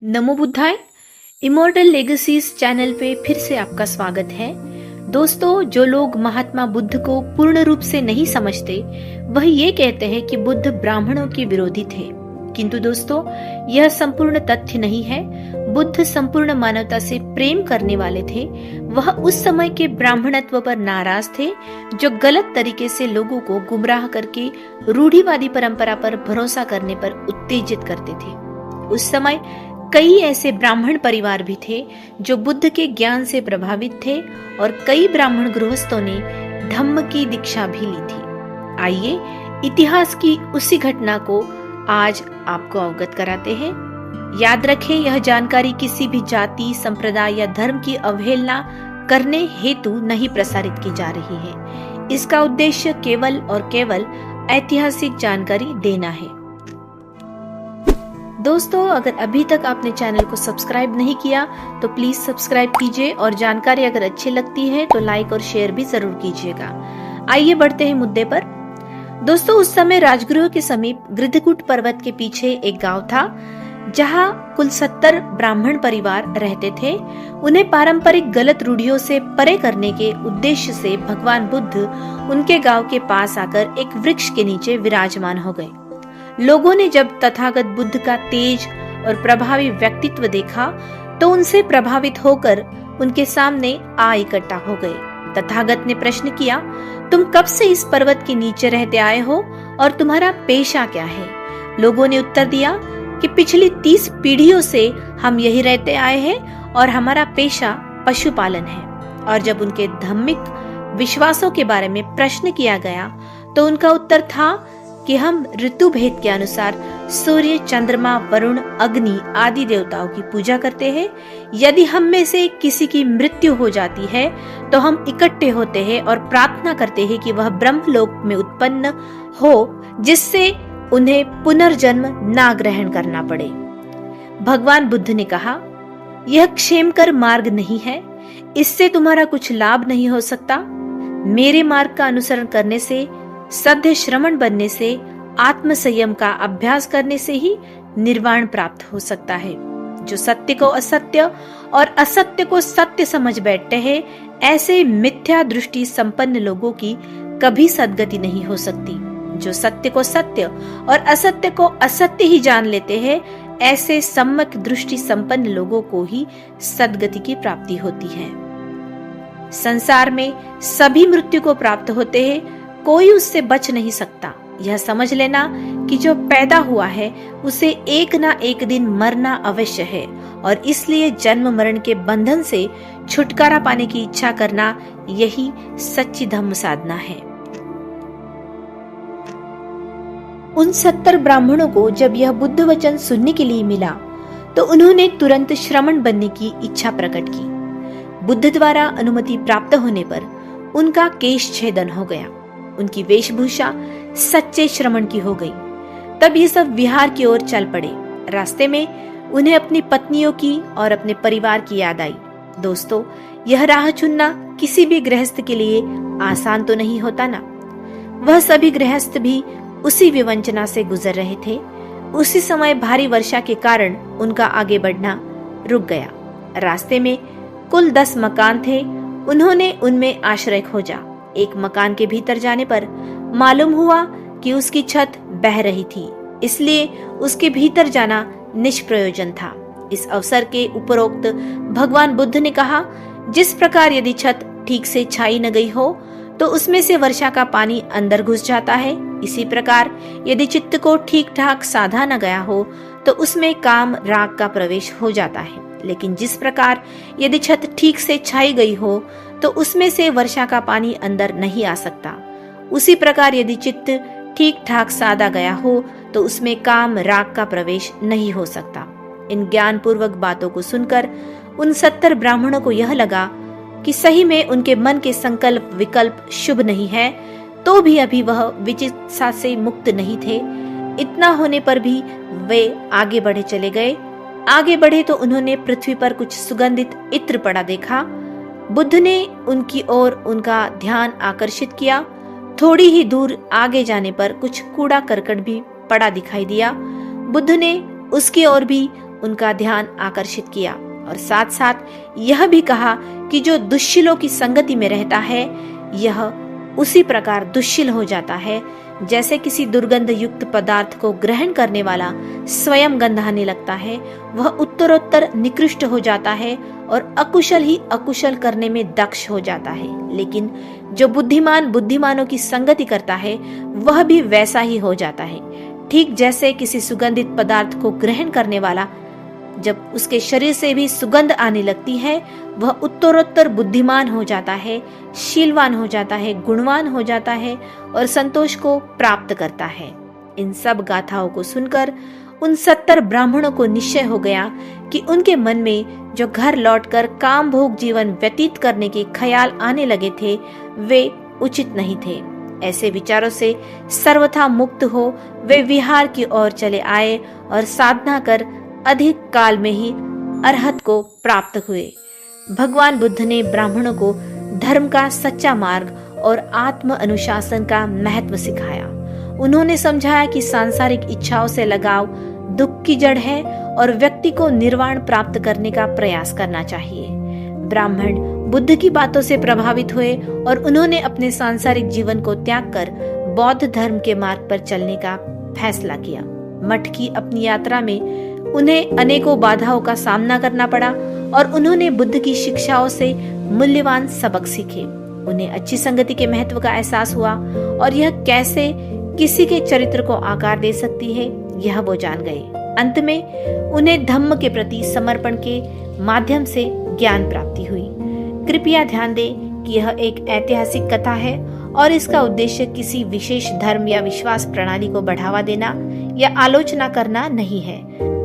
नमो बुद्धाय। Immortal legacies channel पे फिर से आपका स्वागत है। दोस्तों, जो लोग महात्मा बुद्ध को पूर्ण रूप से नहीं समझते वह ये कहते हैं कि बुद्ध ब्राह्मणों के विरोधी थे, किंतु दोस्तों यह संपूर्ण तथ्य नहीं है। बुद्ध संपूर्ण मानवता से प्रेम करने वाले थे। वह उस समय के ब्राह्मणत्व पर नाराज थे जो गलत तरीके से लोगों को गुमराह करके रूढ़िवादी परंपरा पर भरोसा करने पर उत्तेजित करते थे। उस समय कई ऐसे ब्राह्मण परिवार भी थे जो बुद्ध के ज्ञान से प्रभावित थे और कई ब्राह्मण गृहस्थों ने धम्म की दीक्षा भी ली थी। आइए इतिहास की उसी घटना को आज आपको अवगत कराते हैं। याद रखें, यह जानकारी किसी भी जाति, संप्रदाय या धर्म की अवहेलना करने हेतु नहीं प्रसारित की जा रही है। इसका उद्देश्य केवल और केवल ऐतिहासिक जानकारी देना है। दोस्तों, अगर अभी तक आपने चैनल को सब्सक्राइब नहीं किया तो प्लीज सब्सक्राइब कीजिए और जानकारी अगर अच्छी लगती है तो लाइक और शेयर भी जरूर कीजिएगा। आइए बढ़ते हैं मुद्दे पर। दोस्तों, उस समय राजगृह के समीप गृद्धकूट पर्वत के पीछे एक गांव था जहां कुल 70 ब्राह्मण परिवार रहते थे। उन्हें पारंपरिक गलत रूढ़ियों से परे करने के उद्देश्य से भगवान बुद्ध उनके गांव के पास आकर एक वृक्ष के नीचे विराजमान हो गए। लोगों ने जब तथागत बुद्ध का तेज और प्रभावी व्यक्तित्व देखा तो उनसे प्रभावित होकर उनके सामने आ इकट्ठा हो गए। तथागत ने प्रश्न किया, तुम कब से इस पर्वत के नीचे रहते आए हो और तुम्हारा पेशा क्या है? लोगों ने उत्तर दिया कि पिछली 30 पीढ़ियों से हम यही रहते आए हैं और हमारा पेशा पशुपालन है। और जब उनके धार्मिक विश्वासों के बारे में प्रश्न किया गया तो उनका उत्तर था कि हम ऋतु भेद के अनुसार सूर्य, चंद्रमा, वरुण, अग्नि आदि देवताओं की पूजा करते हैं। यदि हम में से किसी की मृत्यु हो जाती है तो हम इकट्ठे होते हैं और प्रार्थना करते हैं कि वह ब्रह्मलोक में उत्पन्न हो, जिससे उन्हें पुनर्जन्म ना ग्रहण करना पड़े। भगवान बुद्ध ने कहा, यह क्षेमकर मार्ग नहीं है, इससे तुम्हारा कुछ लाभ नहीं हो सकता। मेरे मार्ग का अनुसरण करने से, सद्य श्रमण बनने से, आत्म संयम का अभ्यास करने से ही निर्वाण प्राप्त हो सकता है। जो सत्य को असत्य और असत्य को सत्य समझ बैठते हैं, ऐसे मिथ्या दृष्टि संपन्न लोगों की कभी सद्गति नहीं हो सकती। जो सत्य को सत्य और असत्य को असत्य ही जान लेते हैं, ऐसे सम्यक दृष्टि संपन्न लोगों को ही सद्गति की प्राप्ति होती है। संसार में सभी मृत्यु को प्राप्त होते हैं, कोई उससे बच नहीं सकता। यह समझ लेना कि जो पैदा हुआ है उसे एक ना एक दिन मरना अवश्य है और इसलिए जन्म मरण के बंधन से छुटकारा पाने की इच्छा करना यही सच्ची धम्म साधना है। उन 70 ब्राह्मणों को जब यह बुद्ध वचन सुनने के लिए मिला तो उन्होंने तुरंत श्रमण बनने की इच्छा प्रकट की। बुद्ध द्वारा अनुमति प्राप्त होने पर उनका केश छेदन हो गया। उनकी वेशभूषा सच्चे श्रमण की हो गई। तब ये सब विहार की ओर चल पड़े। रास्ते में उन्हें अपनी पत्नियों की और अपने परिवार की याद आई। दोस्तों, यह राह चुनना किसी भी गृहस्थ के लिए आसान तो नहीं होता ना। वह सभी गृहस्थ भी उसी विवंचना से गुजर रहे थे। उसी समय भारी वर्षा के कारण उनका आगे बढ़ना रुक गया। रास्ते में कुल 10 मकान थे। उन्होंने उनमें आश्रय खोजा। एक मकान के भीतर जाने पर मालूम हुआ कि उसकी छत बह रही थी, इसलिए उसके भीतर जाना निष्प्रयोजन था। इस अवसर के उपरोक्त भगवान बुद्ध ने कहा, जिस प्रकार यदि छत ठीक से छाई न गई हो तो उसमें से वर्षा का पानी अंदर घुस जाता है, इसी प्रकार यदि चित्त को ठीक ठाक साधा न गया हो तो उसमें काम, राग का प्रवेश हो जाता है। लेकिन जिस प्रकार यदि छत ठीक से छाई गई हो तो उसमें से वर्षा का पानी अंदर नहीं आ सकता, उसी प्रकार यदि चित्त ठीक ठाक साधा गया हो तो उसमें काम, राग का प्रवेश नहीं हो सकता। इन ज्ञान पूर्वक बातों को सुनकर उन 70 ब्राह्मणों को यह लगा कि सही में उनके मन के संकल्प विकल्प शुभ नहीं है, तो भी अभी वह विचिकित्सा से मुक्त नहीं थे। इतना होने पर भी वे आगे बढ़े चले गए। आगे बढ़े तो उन्होंने पृथ्वी पर कुछ सुगंधित इत्र पड़ा देखा। बुद्ध ने उनकी ओर उनका ध्यान आकर्षित किया। थोड़ी ही दूर आगे जाने पर कुछ कूड़ा करकट भी पड़ा दिखाई दिया। बुद्ध ने उसकी ओर भी उनका ध्यान आकर्षित किया और साथ साथ यह भी कहा कि जो दुष्शीलों की संगति में रहता है यह उसी प्रकार दुष्शील हो जाता है जैसे किसी दुर्गंध युक्त पदार्थ को ग्रहण करने वाला स्वयं गंधाने लगता है। वह उत्तरोत्तर निकृष्ट हो जाता है और अकुशल ही अकुशल करने में दक्ष हो जाता है। लेकिन जो बुद्धिमान बुद्धिमानों की संगति करता है वह भी वैसा ही हो जाता है। ठीक जैसे किसी सुगंधित पदार्थ को ग्रहण करने वाला जब उसके शरीर से भी सुगंध आने लगती है वह उत्तरोत्तर बुद्धिमान हो जाता है, शीलवान हो जाता है, गुणवान हो जाता है और संतोष को प्राप्त करता है। इन सब गाथाओं को सुनकर उन 70 ब्राह्मणों को निश्चय हो गया कि उनके मन में जो घर लौटकर काम भोग जीवन व्यतीत करने के ख्याल आने लगे थे वे उचित नहीं थे। ऐसे विचारों से सर्वथा मुक्त हो वे विहार की ओर चले आए और साधना कर अधिक काल में ही अरहत को प्राप्त हुए। भगवान बुद्ध ने ब्राह्मणों को धर्म का सच्चा मार्ग और आत्म अनुशासन का महत्व सिखाया। उन्होंने समझाया कि सांसारिक इच्छाओं से लगाव दुख की जड़ है और व्यक्ति को निर्वाण प्राप्त करने का प्रयास करना चाहिए। ब्राह्मण बुद्ध की बातों से प्रभावित हुए और उन्होंने अपने सांसारिक जीवन को त्याग कर बौद्ध धर्म के मार्ग पर चलने का फैसला किया। मठ की अपनी यात्रा में उन्हें अनेकों बाधाओं का सामना करना पड़ा और उन्होंने बुद्ध की शिक्षाओं से मूल्यवान सबक सीखे। उन्हें अच्छी संगति के महत्व का एहसास हुआ और यह कैसे किसी के चरित्र को आकार दे सकती है यह वो जान गए। अंत में उन्हें धम्म के प्रति समर्पण के माध्यम से ज्ञान प्राप्ति हुई। कृपया ध्यान दें कि यह एक ऐतिहासिक कथा है और इसका उद्देश्य किसी विशेष धर्म या विश्वास प्रणाली को बढ़ावा देना या आलोचना करना नहीं है।